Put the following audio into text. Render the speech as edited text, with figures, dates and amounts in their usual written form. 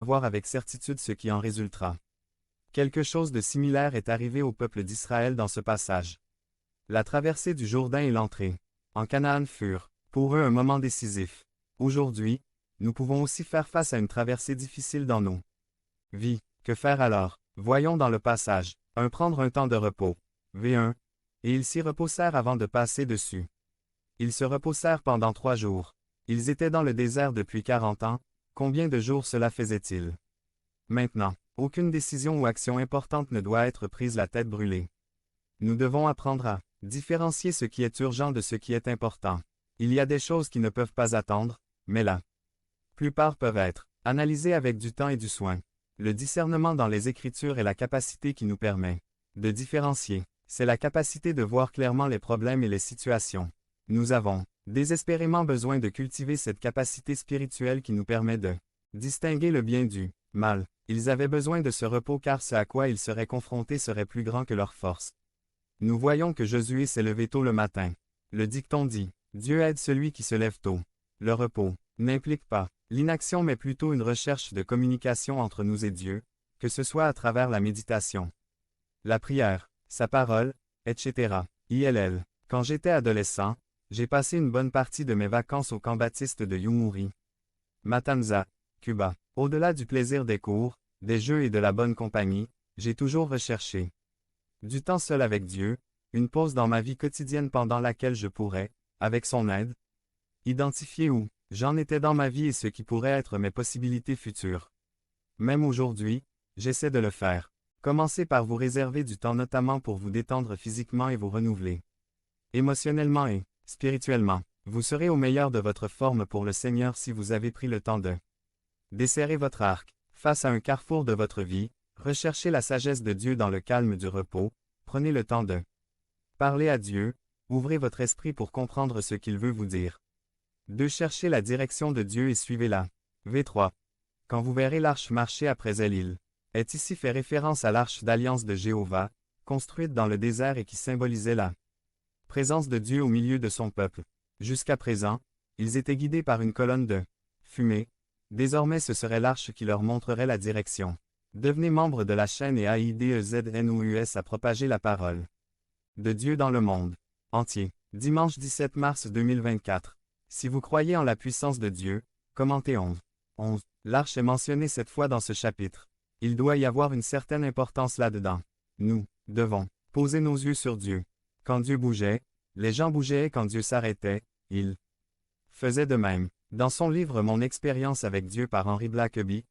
voir avec certitude ce qui en résultera. Quelque chose de similaire est arrivé au peuple d'Israël dans ce passage. La traversée du Jourdain et l'entrée en Canaan furent, pour eux, un moment décisif. Aujourd'hui, nous pouvons aussi faire face à une traversée difficile dans nos vies. Que faire alors? Voyons dans le passage. Prendre un temps de repos. V1. Et ils s'y reposèrent avant de passer dessus. Ils se reposèrent pendant 3 jours. Ils étaient dans le désert depuis 40 ans. Combien de jours cela faisait-il? Maintenant, aucune décision ou action importante ne doit être prise la tête brûlée. Nous devons apprendre à différencier ce qui est urgent de ce qui est important. Il y a des choses qui ne peuvent pas attendre, mais la plupart peuvent être analysées avec du temps et du soin. Le discernement dans les Écritures est la capacité qui nous permet de différencier. C'est la capacité de voir clairement les problèmes et les situations. Nous avons désespérément besoin de cultiver cette capacité spirituelle qui nous permet de distinguer le bien du mal. Ils avaient besoin de ce repos car ce à quoi ils seraient confrontés serait plus grand que leur force. Nous voyons que Josué s'est levé tôt le matin. Le dicton dit « Dieu aide celui qui se lève tôt ». Le repos n'implique pas l'inaction mais plutôt une recherche de communication entre nous et Dieu, que ce soit à travers la méditation, la prière, sa parole, etc. ILL. Quand j'étais adolescent, j'ai passé une bonne partie de mes vacances au camp baptiste de Yumuri, Matanza, Cuba. Au-delà du plaisir des cours, des jeux et de la bonne compagnie, j'ai toujours recherché du temps seul avec Dieu, une pause dans ma vie quotidienne pendant laquelle je pourrais, avec son aide, identifier où j'en étais dans ma vie et ce qui pourrait être mes possibilités futures. Même aujourd'hui, j'essaie de le faire. Commencez par vous réserver du temps notamment pour vous détendre physiquement et vous renouveler émotionnellement et spirituellement. Vous serez au meilleur de votre forme pour le Seigneur si vous avez pris le temps de desserrer votre arc. Face à un carrefour de votre vie, recherchez la sagesse de Dieu dans le calme du repos, prenez le temps de parler à Dieu, ouvrez votre esprit pour comprendre ce qu'il veut vous dire. 2. Cherchez la direction de Dieu et suivez-la. V3. Quand vous verrez l'arche marcher après elle, il est ici fait référence à l'arche d'alliance de Jéhovah, construite dans le désert et qui symbolisait la présence de Dieu au milieu de son peuple. Jusqu'à présent, ils étaient guidés par une colonne de fumée. Désormais ce serait l'arche qui leur montrerait la direction. Devenez membre de la chaîne et AIDEZNOUS à propager la parole de Dieu dans le monde entier. Dimanche 17 mars 2024. Si vous croyez en la puissance de Dieu, commentez 11. L'arche est mentionnée cette fois dans ce chapitre. Il doit y avoir une certaine importance là-dedans. Nous devons poser nos yeux sur Dieu. Quand Dieu bougeait, les gens bougeaient et quand Dieu s'arrêtait, il faisait de même. Dans son livre Mon expérience avec Dieu par Henry Blackaby,